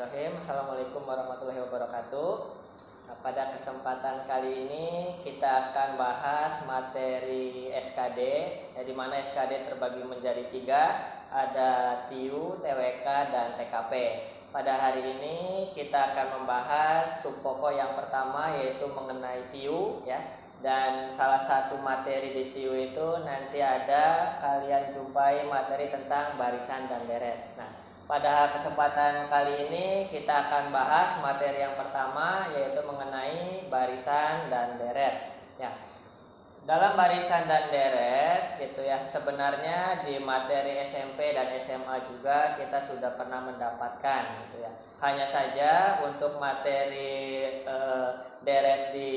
Bismillahirrahmanirrahim. Assalamualaikum warahmatullahi wabarakatuh. Nah, pada kesempatan kali ini kita akan bahas materi SKD, di mana SKD terbagi menjadi 3, ada TIU, TWK, dan TKP. Pada hari ini kita akan membahas subpokok yang pertama, yaitu mengenai TIU, dan salah satu materi di TIU itu nanti ada kalian jumpai materi tentang barisan dan deret. Nah, pada kesempatan kali ini kita akan bahas materi yang pertama, yaitu mengenai barisan dan deret. Dalam barisan dan deret sebenarnya di materi SMP dan SMA juga kita sudah pernah mendapatkan Hanya saja untuk materi deret di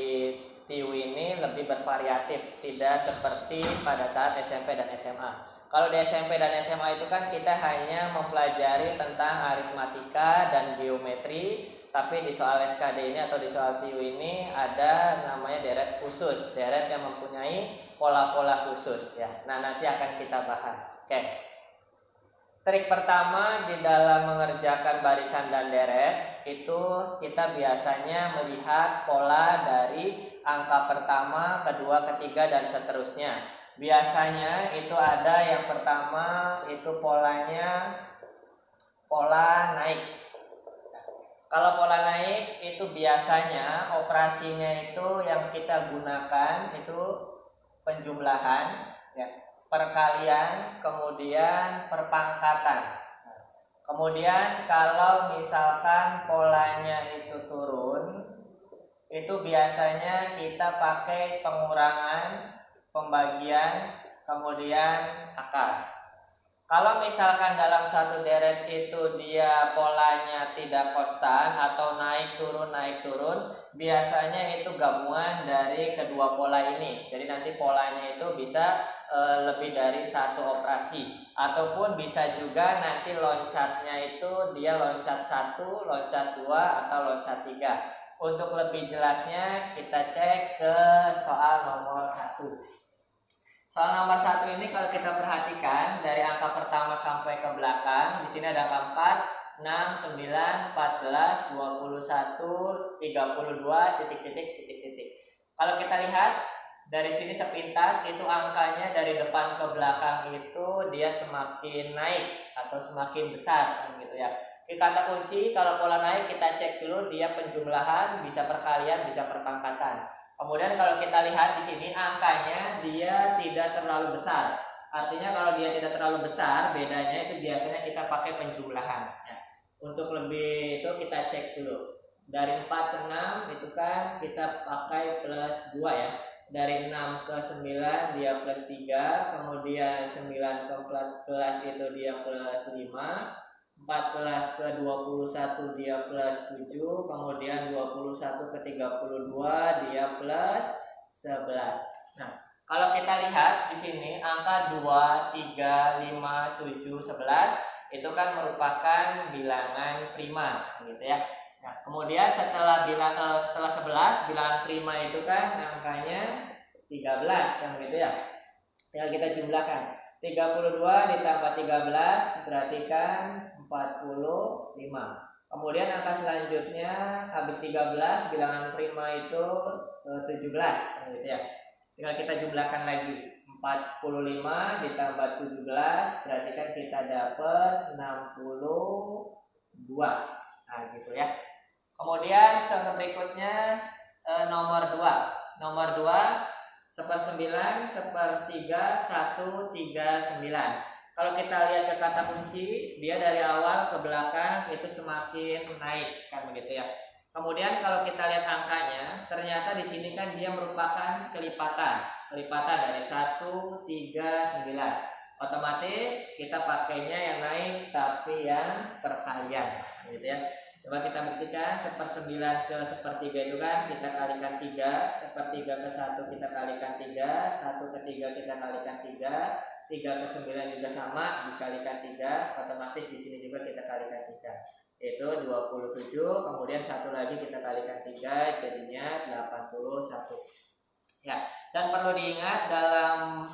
TIU ini lebih bervariatif, tidak seperti pada saat SMP dan SMA. Kalau di SMP dan SMA itu kan kita hanya mempelajari tentang aritmatika dan geometri, tapi di soal SKD ini atau di soal TIU ini ada namanya deret khusus, deret yang mempunyai pola-pola khusus Nah, nanti akan kita bahas. Trik pertama di dalam mengerjakan barisan dan deret itu kita biasanya melihat pola dari angka pertama, kedua, ketiga, dan seterusnya. Biasanya itu ada yang pertama itu polanya pola naik. Kalau pola naik itu biasanya operasinya itu yang kita gunakan itu penjumlahan, perkalian, kemudian perpangkatan. Kemudian kalau misalkan polanya itu turun, itu biasanya kita pakai pengurangan, pembagian, kemudian akar. Kalau misalkan dalam satu deret itu dia polanya tidak konstan atau naik turun, biasanya itu gabungan dari kedua pola ini. Jadi nanti polanya itu bisa lebih dari satu operasi, ataupun bisa juga nanti loncatnya itu dia loncat 1, loncat 2, atau loncat 3. Untuk lebih jelasnya kita cek ke soal nomor 1. Soal nomor 1 ini kalau kita perhatikan dari angka pertama sampai ke belakang, di sini ada angka 4, 6, 9, 14, 21, 32, titik. Kalau kita lihat dari sini sepintas itu angkanya dari depan ke belakang itu dia semakin naik atau semakin besar Kata kunci kalau pola naik kita cek dulu dia penjumlahan, bisa perkalian, bisa perpangkatan. Kemudian kalau kita lihat di sini angkanya dia tidak terlalu besar. Artinya kalau dia tidak terlalu besar, bedanya itu biasanya kita pakai penjumlahan. Untuk lebih itu kita cek dulu. Dari 4 ke 6 itu kan kita pakai plus 2 Dari 6 ke 9 dia plus 3, kemudian 9 ke 14 itu dia plus 5. 14 ke 21 dia plus 7, kemudian 21 ke 32 dia plus 11. Nah, kalau kita lihat di sini angka 2, 3, 5, 7, 11 itu kan merupakan bilangan prima Nah, kemudian setelah 11 bilangan prima itu kan angkanya 13 Tinggal kita jumlahkan. 32 ditambah 13 berarti kan 45. Kemudian angka selanjutnya habis 13 bilangan prima itu 17 Tinggal kita jumlahkan lagi. 45 ditambah 17 berarti kan kita dapat 62. Kemudian contoh berikutnya nomor 2. Nomor 2 1/9, 1/3, 1/39. Kalau kita lihat ke kata kunci, dia dari awal ke belakang itu semakin naik Kemudian kalau kita lihat angkanya, ternyata di sini kan dia merupakan kelipatan dari 139. Otomatis kita pakainya yang naik tapi yang perkalian Coba kita buktikan. 1/9 ke 1/3 itu kan kita kalikan 3, 1/3 ke 1 kita kalikan 3, 1 ke 3 kita kalikan 3, 3 ke 9 juga sama dikalikan 3, otomatis di sini juga kita kalikan 3. Yaitu 27, kemudian satu lagi kita kalikan 3 jadinya 81. Dan perlu diingat dalam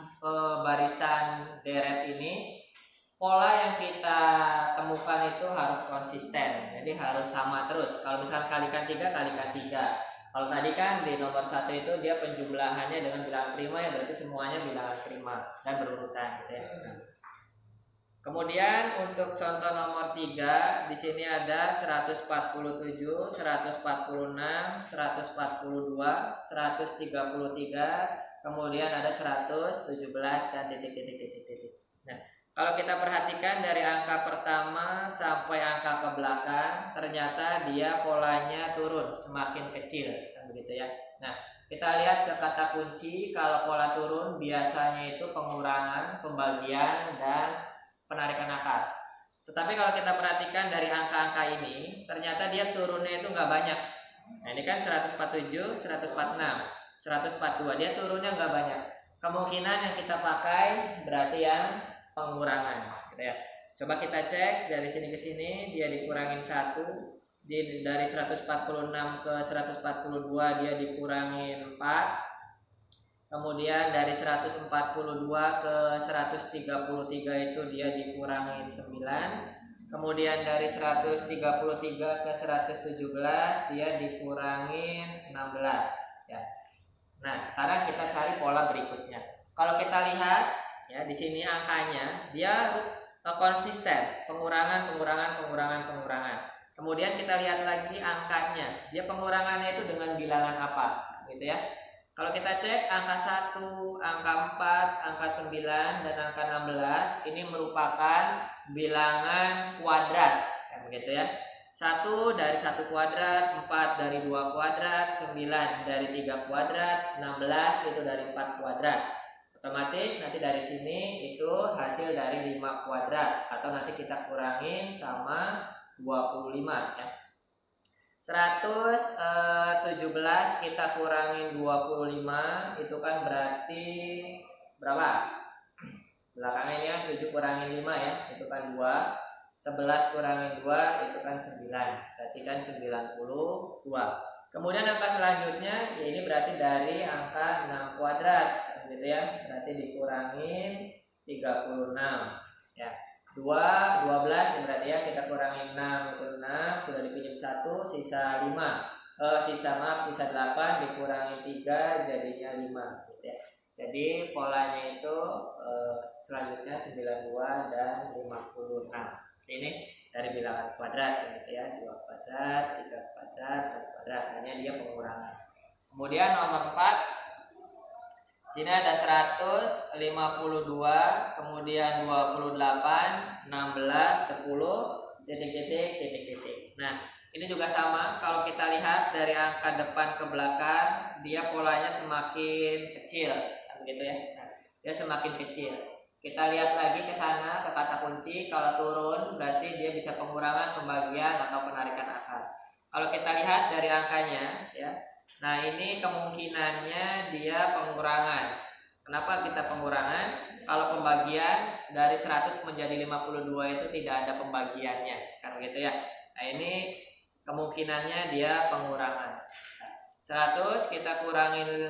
barisan deret ini pola yang kita temukan itu harus konsisten, jadi harus sama terus. Kalau misalnya kalikan 3, kalikan 3. Kalau tadi kan di nomor 1 itu dia penjumlahannya dengan bilangan prima, ya berarti semuanya bilangan prima dan berurutan gitu ya. Kemudian untuk contoh nomor 3, di sini ada 147, 146, 142, 133, kemudian ada 117 dan titik. Nah, kalau kita perhatikan dari angka pertama sampai angka ke belakang, ternyata dia polanya turun, semakin kecil, kan begitu ya. Nah, kita lihat ke kata kunci. Kalau pola turun biasanya itu pengurangan, pembagian, dan penarikan akar. Tetapi kalau kita perhatikan dari angka-angka ini, ternyata dia turunnya itu nggak banyak. Nah, ini kan 147, 146, 142, dia turunnya nggak banyak. Kemungkinan yang kita pakai berarti yang pengurangan gitu ya. Coba kita cek dari sini ke sini, dia dikurangin 1, dari 146 ke 142 dia dikurangin 4. Kemudian dari 142 ke 133 itu dia dikurangin 9. Kemudian dari 133 ke 117 dia dikurangin 16 ya. Nah, sekarang kita cari pola berikutnya. Kalau kita lihat ya, di sini angkanya dia konsisten, pengurangan. Kemudian kita lihat lagi angkanya, dia pengurangannya itu dengan bilangan apa gitu ya. Kalau kita cek angka 1, angka 4, angka 9, dan angka 16 ini merupakan bilangan kuadrat kan begitu ya. 1 dari 1 kuadrat, 4 dari 2 kuadrat, 9 dari 3 kuadrat, 16 itu dari 4 kuadrat. Otomatis nanti dari sini itu hasil dari 5 kuadrat, atau nanti kita kurangin sama 25 ya. 117 kita kurangin 25 itu kan berarti berapa? Belakangnya ini kan 7 kurangin 5 ya, itu kan 2. 11 kurangin 2 itu kan 9, berarti kan 92. Kemudian angka selanjutnya ya ini berarti dari angka 6 kuadrat gitu ya, berarti dikurangin 36 ya. 12 ya berarti ya, kita kurangin 6 itu 6, sudah dipinjam 1, sisa 5. Sisa 8 dikurangi 3 jadinya 5 gitu ya. Jadi polanya itu selanjutnya 92 dan 56. Ini dari bilangan kuadrat gitu ya, 2 kuadrat, 3 kuadrat, 4 kuadrat, hanya dia pengurangan. Kemudian nomor 4, sini ada 152, kemudian 28, 16, 10, titik. Nah, ini juga sama. Kalau kita lihat dari angka depan ke belakang, dia polanya semakin kecil, begitu ya. Nah, dia semakin kecil. Kita lihat lagi ke sana ke kata kunci. Kalau turun berarti dia bisa pengurangan, pembagian, atau penarikan akar. Kalau kita lihat dari angkanya, ya. Nah, ini kemungkinannya dia pengurangan. Kenapa kita pengurangan? Kalau pembagian dari 100 menjadi 52 itu tidak ada pembagiannya, kan begitu ya. Nah, ini kemungkinannya dia pengurangan. 100 kita kurangin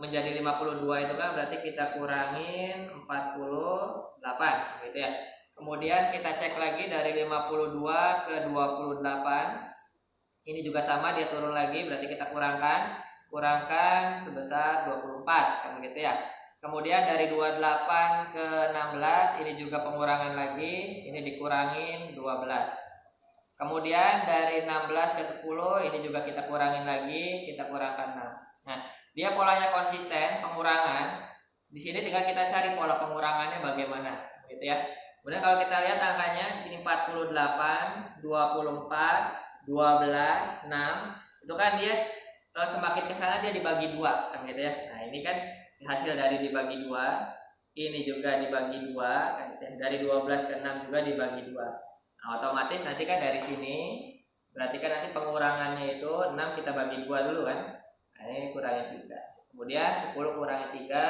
menjadi 52 itu kan berarti kita kurangin 48 gitu ya. Kemudian kita cek lagi dari 52 ke 28. Ini juga sama, dia turun lagi, berarti kita kurangkan sebesar 24 kan begitu ya. Kemudian dari 28 ke 16 ini juga pengurangan lagi, ini dikurangin 12. Kemudian dari 16 ke 10 ini juga kita kurangin lagi, kita kurangkan 6. Nah, dia polanya konsisten, pengurangan. Di sini tinggal kita cari pola pengurangannya bagaimana gitu ya. Kemudian kalau kita lihat angkanya di sini 48, 24, 12, 6, itu kan dia semakin ke sana dia dibagi 2 kan gitu ya. Nah, ini kan hasil dari dibagi 2, ini juga dibagi 2 kan gitu ya. Dari 12 ke 6 juga dibagi 2. Nah, otomatis nanti kan dari sini berarti kan nanti pengurangannya itu 6 kita bagi 2 dulu kan. Nah, ini kurangi 3. Kemudian 10 kurangi 3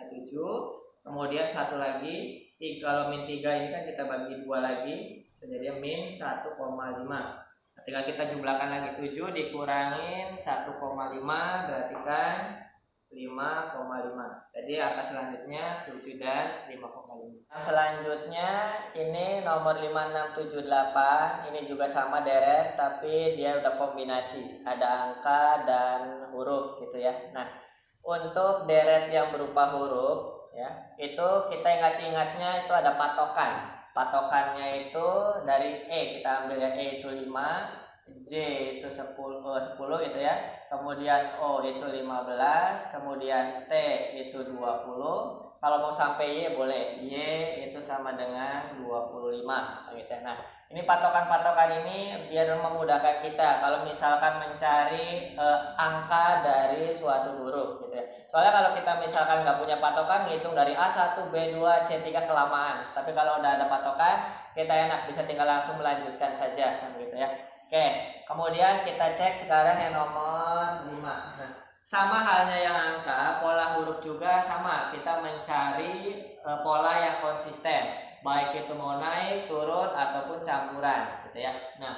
ya 7. Kemudian satu lagi, kalau min 3 ini kan kita bagi 2 lagi, jadi min 1,5. Tinggal kita jumlahkan lagi, 7 dikurangin 1,5 berarti kan 5,5. Jadi angka selanjutnya 7 dan 5,5. Yang selanjutnya ini nomor 5678. Ini juga sama deret, tapi dia udah kombinasi, ada angka dan huruf gitu ya. Nah, untuk deret yang berupa huruf ya, itu kita ingat-ingatnya itu ada patokan. Patokannya itu dari kita ambil ya, E itu 5, J itu 10 gitu ya. Kemudian O itu 15, kemudian T itu 20. Kalau mau sampai Y boleh. Y itu sama dengan 25 gitu ya. Nah, ini patokan-patokan ini biar memudahkan kita kalau misalkan mencari angka dari suatu huruf gitu ya. Soalnya kalau kita misalkan nggak punya patokan, ngitung dari A1, B2, C3 kelamaan. Tapi kalau udah ada patokan, kita enak bisa tinggal langsung melanjutkan saja kan gitu ya. Oke, kemudian kita cek sekarang yang nomor 5. Nah, sama halnya yang angka, pola huruf juga sama. Kita mencari pola yang konsisten, baik itu mau naik, turun ataupun campuran gitu ya. Nah,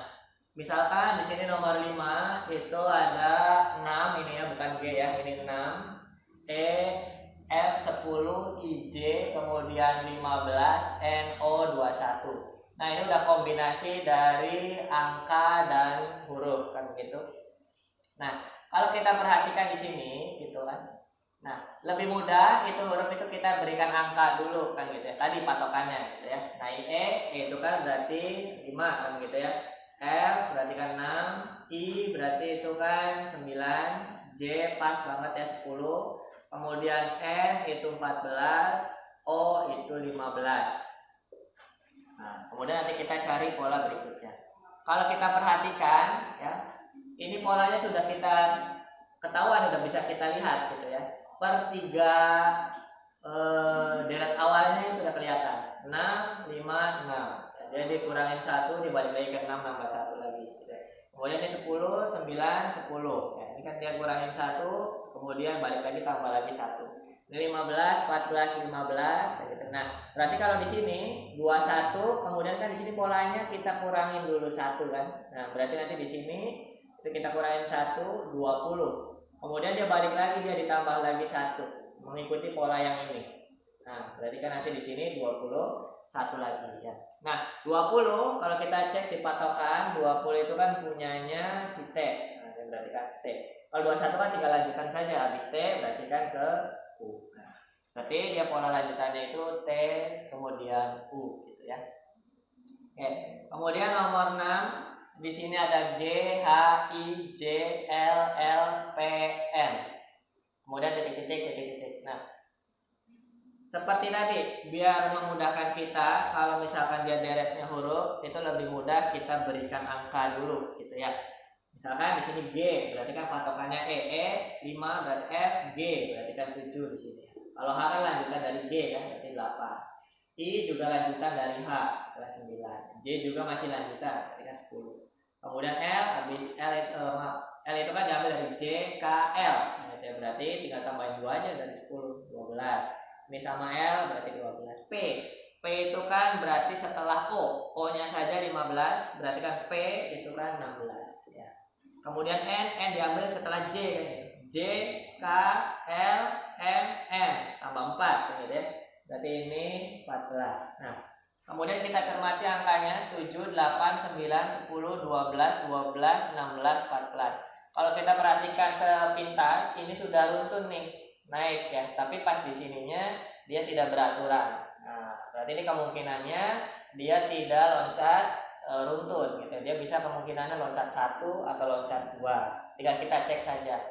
misalkan di sini nomor 5 itu ada 6 ini ya, bukan G ya, ini 6. E F 10 IJ kemudian 15 NO 21. Nah, ini udah kombinasi dari angka dan huruf kan begitu. Nah, kalau kita perhatikan di sini gitu kan. Nah, lebih mudah itu huruf itu kita berikan angka dulu kan gitu ya. Tadi patokannya gitu ya. Nah, E itu kan berarti 5 kan gitu ya. F berarti kan 6, I berarti itu kan 9, J pas banget ya 10. Kemudian N itu 14, O itu 15. Nah, kemudian nanti kita cari pola berikutnya. Kalau kita perhatikan ya, ini polanya sudah kita ketahuan, sudah bisa kita lihat gitu ya. Per 3 deret awalnya itu sudah kelihatan. 6, 5, 6. Jadi kurangin 1 dibalik lagi ke 6 nambah 1 lagi gitu ya. Kemudian ini 10, 9, 10. Ya, ini kan dia kurangin 1, kemudian balik lagi tambah lagi 1. Ini 15, 14, 15 gitu. Nah, berarti kalau di sini 21, kemudian kan di sini polanya kita kurangin dulu 1 kan. Nah, berarti nanti di sini itu kita kurangin 1, 20. Kemudian dia balik lagi, dia ditambah lagi 1 mengikuti pola yang ini. Nah, berarti kan nanti di sini 21 lagi ya. Nah, 20 kalau kita cek di patokan 20 itu kan punyanya si T. Nah, berarti kan T. Kalau 21 kan tinggal lanjutkan saja, habis T berarti kan ke U. Nah, berarti dia pola lanjutannya itu T kemudian U gitu ya. Oke, kemudian nomor 6 di sini ada G, H, I, J, L, L, P, N. Kemudian titik-titik. Nah, seperti tadi, biar memudahkan kita kalau misalkan dia deretnya huruf, itu lebih mudah kita berikan angka dulu gitu ya. Misalkan di sini G, berarti kan patokannya E 5 berarti F, G berarti kan 7 di sini. Kalau H kan lanjutan dari G kan berarti 8. I juga lanjutan dari H, berarti 9. J juga masih lanjutan, berarti kan 10. Kemudian L habis L itu kan diambil dari J, K, L. Nah, berarti tinggal tambahin 2 aja dari 10, 12. Ini sama L berarti 12. P itu kan berarti setelah O. O-nya saja 15, berarti kan P itu kan 16 ya. Kemudian N diambil setelah J kan. J, K, L, M, N tambah 4 gitu ya. Berarti ini 14. Nah, kemudian kita cermati angkanya 7, 8, 9, 10, 12, 12, 16, 14. Kalau kita perhatikan sepintas ini sudah runtun nih, naik ya, tapi pas di sininya dia tidak beraturan. Nah, berarti ini kemungkinannya dia tidak loncat runtun gitu. Dia bisa kemungkinannya loncat 1 atau loncat 2. Tinggal kita cek saja.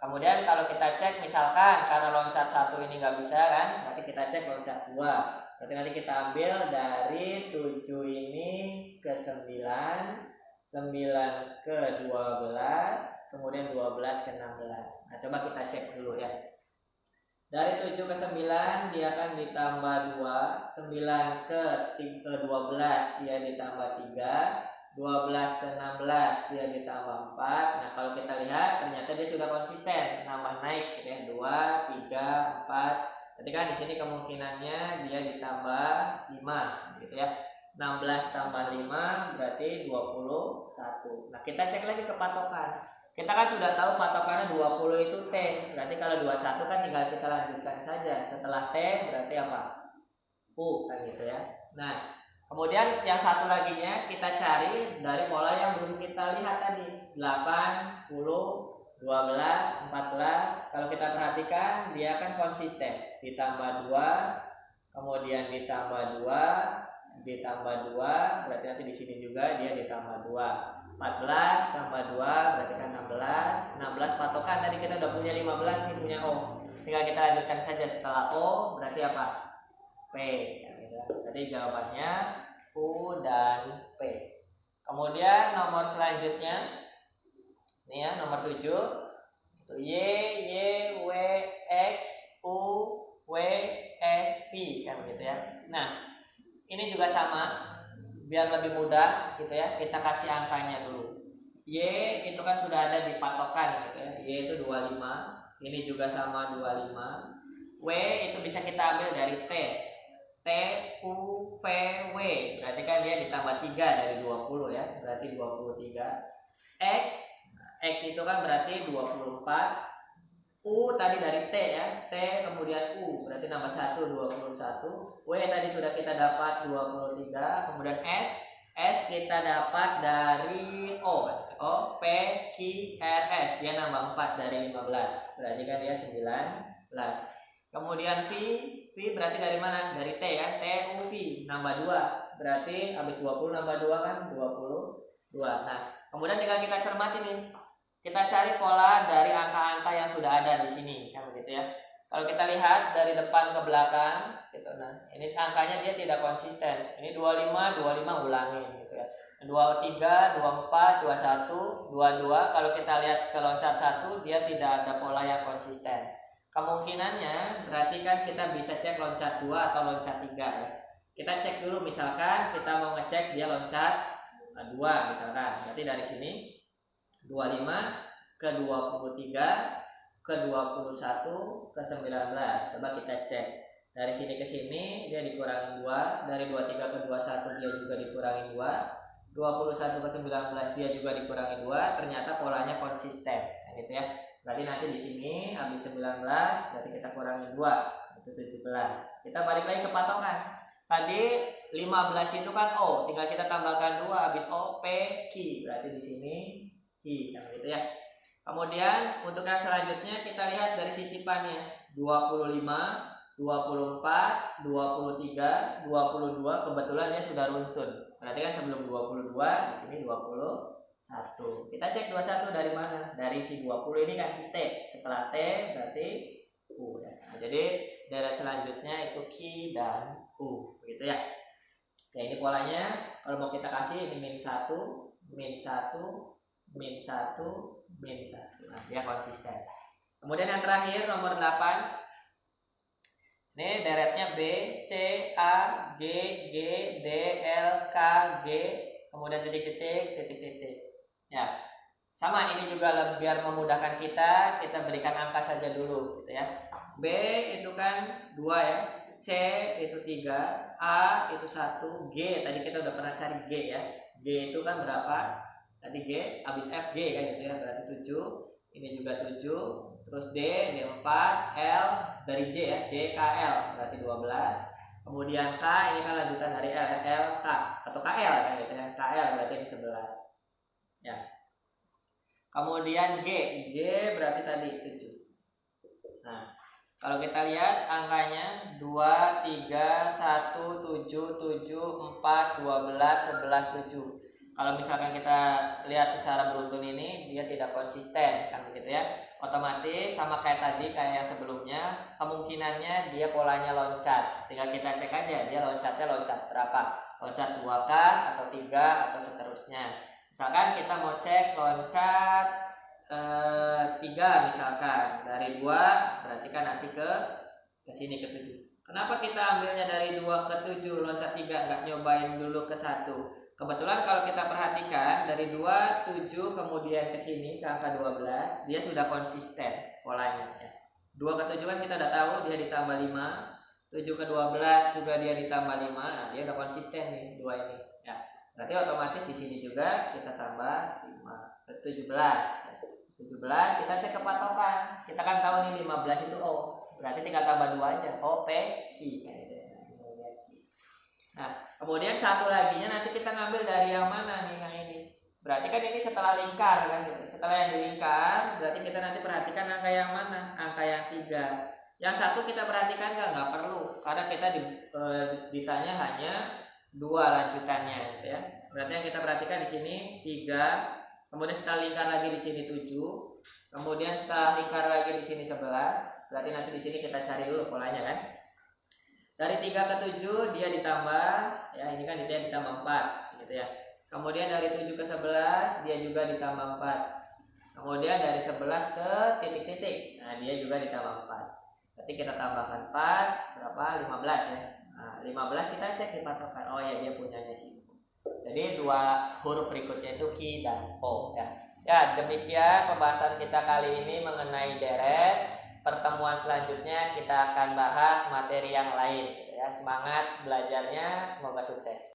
Kemudian kalau kita cek misalkan karena loncat 1 ini nggak bisa kan, berarti kita cek loncat 2. Berarti nanti kita ambil dari 7 ini ke 9, 9 ke 12, kemudian 12 ke 16. Nah, coba kita cek dulu ya. Dari 7 ke 9 dia akan ditambah 2, 9 ke 12 dia ditambah 3, 12 ke 16 dia ditambah 4. Nah, kalau kita lihat ternyata dia sudah konsisten, nambah naik gitu ya. 2, 3, 4. Berarti kan di sini kemungkinannya dia ditambah 5 gitu ya. 16 tambah 5 berarti 21. Nah, kita cek lagi ke patokan. Kita kan sudah tahu patokannya 20 itu T. Berarti kalau 21 kan tinggal kita lanjutkan saja. Setelah T berarti apa? U kan gitu ya. Nah, kemudian yang satu laginya kita cari dari pola yang belum kita lihat tadi. 8, 10, 12, 14. Kalau kita perhatikan dia kan konsisten. Ditambah 2, kemudian ditambah 2, ditambah 2, berarti nanti di sini juga dia ditambah 2. 14 tambah 2 berarti kan 16. 16 patokan tadi kita udah punya 15 nih, punya O. Tinggal kita lanjutkan saja setelah O berarti apa? P. Jadi jawabannya U dan P. Kemudian nomor selanjutnya ini ya, nomor 7 itu Y, Y, W, X, U, W, S, P kan gitu ya. Nah, ini juga sama, biar lebih mudah gitu ya, kita kasih angkanya dulu. Y itu kan sudah ada di patokan gitu ya. Y itu 25, ini juga sama 25. W itu bisa kita ambil dari T. T, U, V, W. Berarti kan dia ditambah 3 dari 20 ya, berarti 23. X, X itu kan berarti 24. U tadi dari T ya, T kemudian U berarti nambah 1, 21. W tadi sudah kita dapat 23. Kemudian S kita dapat dari O, P, Q, R, S dia nambah 4 dari 15, berarti kan dia 19. Kemudian V berarti dari mana? Dari T ya, T, U, V nambah 2, berarti habis 20 nambah 2 kan 22. Nah, kemudian tinggal kita cermati nih. Kita cari pola dari angka-angka yang sudah ada di sini, kan begitu ya. Kalau kita lihat dari depan ke belakang, gitu. Nah, ini angkanya dia tidak konsisten. Ini 25, 25 ulangin, gitu ya. 23, 24, 21, 22. Kalau kita lihat ke loncat 1, dia tidak ada pola yang konsisten. Kemungkinannya berarti kan kita bisa cek loncat 2 atau loncat 3 ya. Kita cek dulu, misalkan kita mau ngecek dia loncat 2 misalkan. Berarti dari sini 25 ke 23 ke 21 ke 19. Coba kita cek. Dari sini ke sini dia dikurangi 2, dari 23 ke 21 dia juga dikurangi 2, 21 ke 19 dia juga dikurangi 2, ternyata polanya konsisten. Nah, gitu ya. Berarti nanti di sini habis 19 berarti kita kurangi 2, itu 17. Kita balik lagi ke patokan. Tadi 15 itu kan O, tinggal kita tambahkan 2 habis O, P, Q. Berarti di sini gitu ya. Kemudian untuk yang selanjutnya kita lihat dari sisipannya 25, 24, 23, 22 kebetulan dia sudah runtun. Berarti kan sebelum 22 di sini 21. Kita cek 21 dari mana? Dari si 20 ini kan si T. Setelah T berarti U ya. Nah, jadi daerah selanjutnya itu Q dan U gitu ya. Ya ini polanya kalau mau kita kasih ini min 1, min 1, min 1, min 1. Nah, dia konsisten. Kemudian yang terakhir nomor 8. Ini deretnya B, C, A, G, G, D, L, K, G, kemudian titik-titik, titik-titik. Ya. Sama ini juga biar memudahkan kita berikan angka saja dulu gitu ya. B itu kan 2 ya. C itu 3, A itu 1, G tadi kita udah pernah cari G ya. G itu kan berapa? Tadi G habis F G kan gitu ya, berarti 7. Ini juga 7. Terus D 4, L dari J ya, J K L berarti 12. Kemudian K ini kan lanjutan dari L K atau KL kan gitu ya. KL berarti ini 11. Ya. Kemudian G berarti tadi 7. Nah, kalau kita lihat angkanya 2, 3, 1, 7, 7, 4, 12, 11, 7. Kalau misalkan kita lihat secara beruntun ini dia tidak konsisten kan begitu ya. Otomatis sama kayak tadi, kayak yang sebelumnya, kemungkinannya dia polanya loncat. Tinggal kita cek aja dia loncatnya loncat berapa. Loncat 2 kah atau 3 atau seterusnya. Misalkan kita mau cek loncat 3 misalkan. Dari 2 berarti kan nanti ke sini ke 7. Kenapa kita ambilnya dari 2 ke 7 loncat 3 nggak nyobain dulu ke 1? Kebetulan kalau kita perhatikan dari 2, 7 kemudian ke sini ke angka 12 dia sudah konsisten polanya ya. 2 ke 7 kan kita udah tahu dia ditambah 5, 7 ke 12 juga dia ditambah 5. Nah, dia udah konsisten nih 2 ini ya. Berarti otomatis di sini juga kita tambah 5 ke 17 ya. 17 kita cek ke patokan. Kita kan tahu nih 15 itu O. Berarti tinggal tambah 2 aja. O, P, Q. Nah, kemudian satu laginya nanti kita ngambil dari yang mana nih, yang ini. Berarti kan ini setelah lingkar kan gitu. Setelah yang dilingkar, berarti kita nanti perhatikan angka yang mana? Angka yang 3. Yang satu kita perhatikan nggak perlu. Karena kita ditanya hanya 2 lanjutannya gitu ya. Berarti yang kita perhatikan di sini 3. Kemudian setelah lingkar lagi di sini 7. Kemudian setelah lingkar lagi di sini 11. Berarti nanti di sini kita cari dulu polanya kan. Dari 3 ke 7 dia ditambah, ya ini kan dia ditambah 4 gitu ya. Kemudian dari 7 ke 11 dia juga ditambah 4. Kemudian dari 11 ke titik-titik, nah dia juga ditambah 4. Berarti kita tambahkan 4, berapa? 15 ya. Nah, 15 kita cek di patokan. Oh ya, dia punyanya sih. Jadi 2 huruf berikutnya itu Q dan O ya. Ya, demikian pembahasan kita kali ini mengenai deret. Pertemuan selanjutnya kita akan bahas materi yang lain ya. Semangat belajarnya, semoga sukses.